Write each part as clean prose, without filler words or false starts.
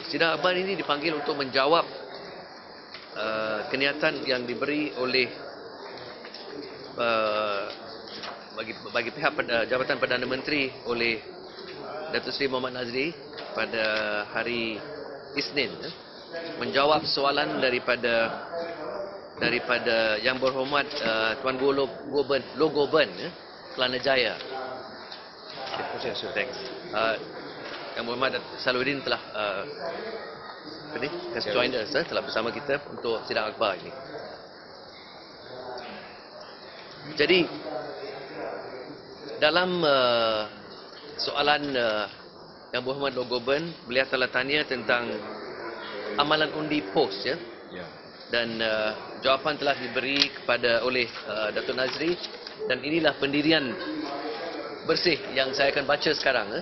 Sidang akhbar ini dipanggil untuk menjawab kenyataan yang diberi oleh bagi pihak Jabatan Perdana Menteri oleh Datuk Seri Mohamed Nazri pada hari Isnin, menjawab soalan daripada Yang Berhormat Tuan Gwo-Burne, Kelana Jaya. Thanks. Yang Berhormat Saluddin telah has joined us, telah bersama kita untuk sidang akhbar ini. Jadi dalam soalan Yang Berhormat Gwo-Burne, beliau telah tanya tentang amalan undi pos, ya. Dan jawapan telah diberi oleh Datuk Nazri, dan inilah pendirian Bersih yang saya akan baca sekarang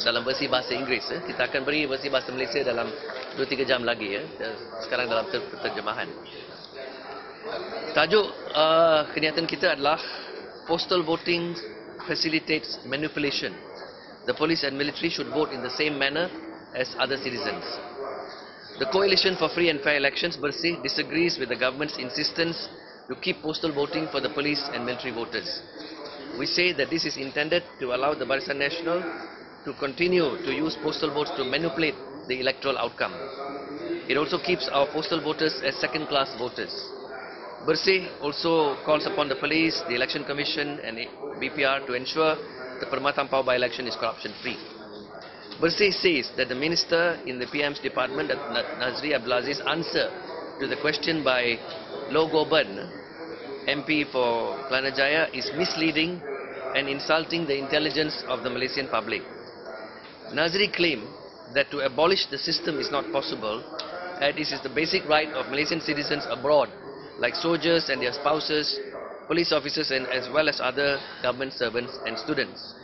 dalam versi bahasa Inggeris. Kita akan beri versi bahasa Malaysia dalam 2-3 jam lagi, sekarang dalam terjemahan. Tajuk kenyataan kita adalah Postal voting facilitates manipulation. The police and military should vote in the same manner as other citizens. The Coalition for Free and Fair Elections, Bersih, disagrees with the government's insistence to keep postal voting for the police and military voters. We say that this is intended to allow the Barisan Nasional to continue to use postal votes to manipulate the electoral outcome. It also keeps our postal voters as second-class voters. Bersih also calls upon the police, the Election Commission and BPR to ensure the Perkhidmatan Power by-election is corruption-free. Bersih says that the Minister in the PM's department, Nazri Abdul Aziz, answer to the question by Gwo-Burne, MP for Kelana Jaya, is misleading and insulting the intelligence of the Malaysian public. Nazri claimed that to abolish the system is not possible, and this is the basic right of Malaysian citizens abroad, like soldiers and their spouses, police officers, and as well as other government servants and students.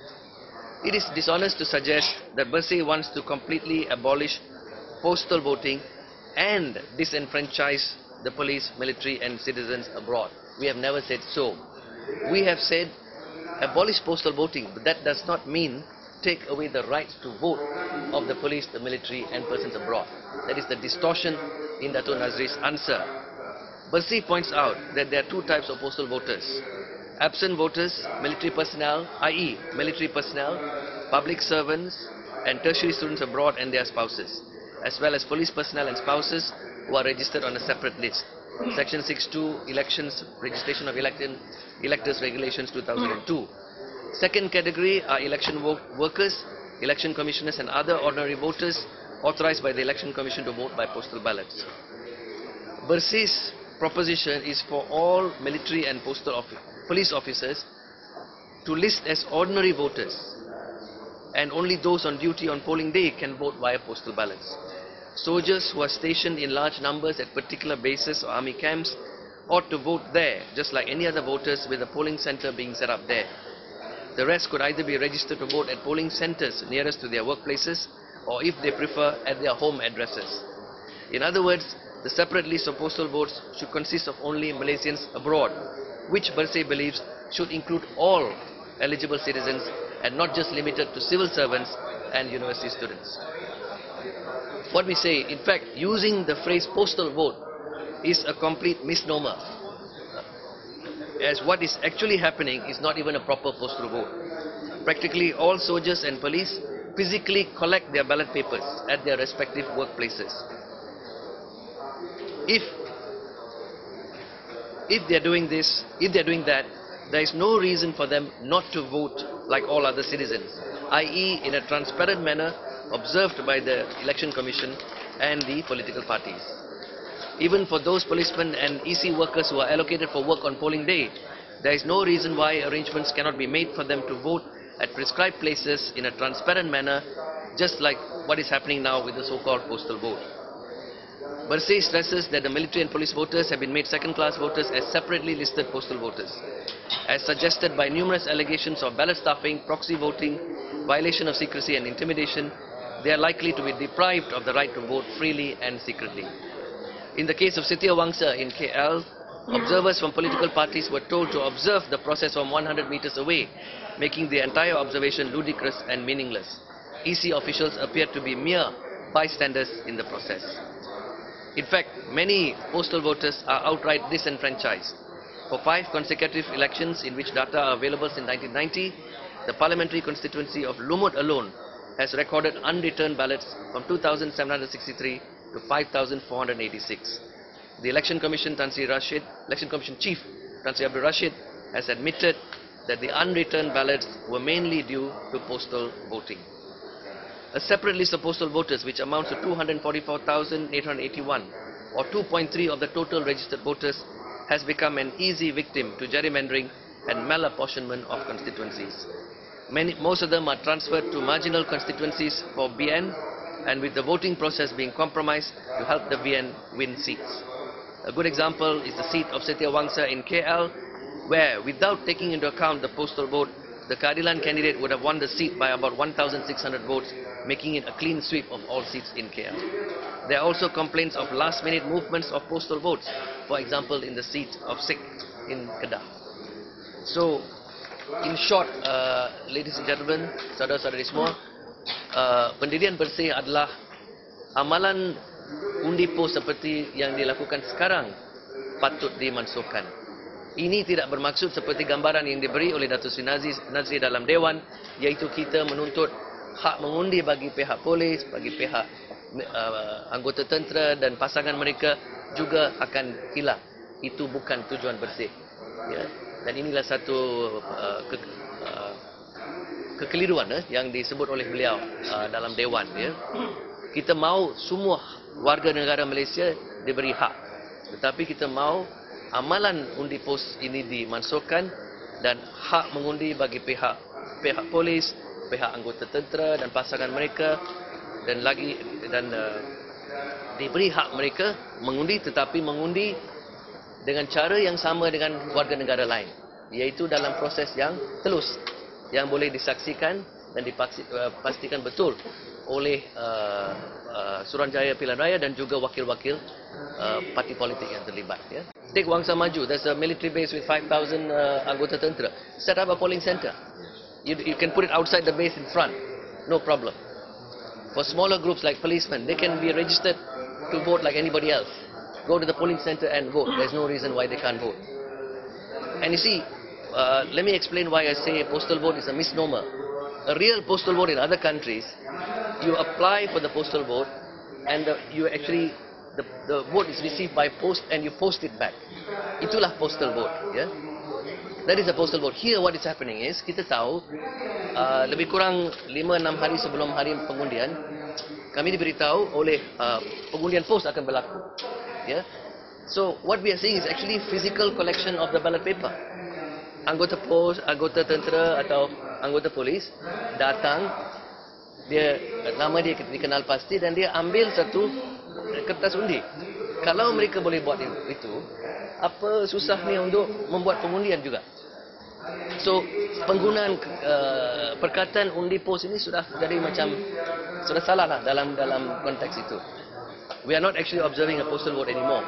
It is dishonest to suggest that Bersih wants to completely abolish postal voting and disenfranchise the police, military and citizens abroad. We have never said so. We have said abolish postal voting, but that does not mean take away the rights to vote of the police, the military and persons abroad. That is the distortion in Datuk Nazri's answer. Bersih points out that there are two types of postal voters: absent voters, military personnel, i.e. military personnel, public servants and tertiary students abroad and their spouses, as well as police personnel and spouses who are registered on a separate list. Section 6.2, Elections, Registration of Electors Regulations 2002. Second category are election workers, election commissioners and other ordinary voters authorized by the Election Commission to vote by postal ballots. Bersih's proposition is for all military and police officers to list as ordinary voters, and only those on duty on polling day can vote via postal ballots. Soldiers who are stationed in large numbers at particular bases or army camps ought to vote there, just like any other voters, with a polling center being set up there. The rest could either be registered to vote at polling centers nearest to their workplaces, or if they prefer, at their home addresses. In other words, the separate list of postal votes should consist of only Malaysians abroad, which Bersih believes should include all eligible citizens and not just limited to civil servants and university students. What we say, in fact, using the phrase postal vote is a complete misnomer, as what is actually happening is not even a proper postal vote. Practically all soldiers and police physically collect their ballot papers at their respective workplaces. If they're doing that, there is no reason for them not to vote like all other citizens, i.e. in a transparent manner observed by the Election Commission and the political parties. Even for those policemen and EC workers who are allocated for work on polling day, there is no reason why arrangements cannot be made for them to vote at prescribed places in a transparent manner, just like what is happening now with the so-called postal vote. Bersih stresses that the military and police voters have been made second-class voters as separately listed postal voters. As suggested by numerous allegations of ballot stuffing, proxy voting, violation of secrecy and intimidation, they are likely to be deprived of the right to vote freely and secretly. In the case of Setia Wangsa in KL, observers from political parties were told to observe the process from 100 meters away, making the entire observation ludicrous and meaningless. EC officials appeared to be mere bystanders in the process. In fact, many postal voters are outright disenfranchised. For 5 consecutive elections in which data are available since 1990, the parliamentary constituency of Lumut alone has recorded unreturned ballots from 2,763 to 5,486. The Election Commission Chief Tan Sri Abdul Rashid has admitted that the unreturned ballots were mainly due to postal voting. A separate list of postal voters, which amounts to 244,881, or 2.3 of the total registered voters, has become an easy victim to gerrymandering and malapportionment of constituencies. Most of them are transferred to marginal constituencies for BN, and with the voting process being compromised to help the BN win seats. A good example is the seat of Setiawangsa in KL, where, without taking into account the postal vote, the Keadilan candidate would have won the seat by about 1,600 votes, making it a clean sweep of all seats in KL. There are also complaints of last-minute movements of postal votes, for example, in the seat of Sikh in Kedah. So, in short, ladies and gentlemen, saudara-saudari semua, pendirian Bersih adalah amalan undi pos seperti yang dilakukan sekarang patut dimansuhkan. Ini tidak bermaksud seperti gambaran yang diberi oleh Datuk Seri Nazri dalam Dewan, iaitu kita menuntut hak mengundi bagi pihak polis, bagi pihak anggota tentera dan pasangan mereka juga akan hilang. Itu bukan tujuan Bersih. Ya. Dan inilah satu kekeliruan yang disebut oleh beliau dalam Dewan. Ya. Kita mahu semua warga negara Malaysia diberi hak, tetapi kita mahu amalan undi pos ini dimansuhkan dan hak mengundi bagi pihak polis, pihak anggota tentera dan pasangan mereka, dan diberi hak mereka mengundi, tetapi mengundi dengan cara yang sama dengan warga negara lain, iaitu dalam proses yang telus, yang boleh disaksikan dan dipastikan betul oleh Suruhanjaya Pilihan Raya dan juga wakil-wakil parti politik yang terlibat. Ya. Take Wangsa Maju, there's a military base with 5,000 anggota tentera. Set up a polling center. You can put it outside the base in front, no problem. For smaller groups like policemen, they can be registered to vote like anybody else. Go to the polling center and vote. There's no reason why they can't vote. And you see, let me explain why I say postal vote is a misnomer. A real postal vote in other countries, you apply for the postal vote and the vote is received by post and you post it back. Itulah postal vote. Yeah? That is a postal vote. Here what is happening is, kita tahu lebih kurang 5-6 hari sebelum hari pengundian, kami diberitahu oleh pengundian pos akan berlaku. Yeah? So what we are seeing is actually physical collection of the ballot paper. Anggota pos, anggota tentera atau anggota polis datang, nama dia dikenal pasti dan dia ambil satu kertas undi. Kalau mereka boleh buat itu, apa susahnya untuk membuat pengundian juga? So, penggunaan perkataan undi pos ini sudah jadi macam sudah salah lah dalam konteks itu. We are not actually observing a postal vote anymore.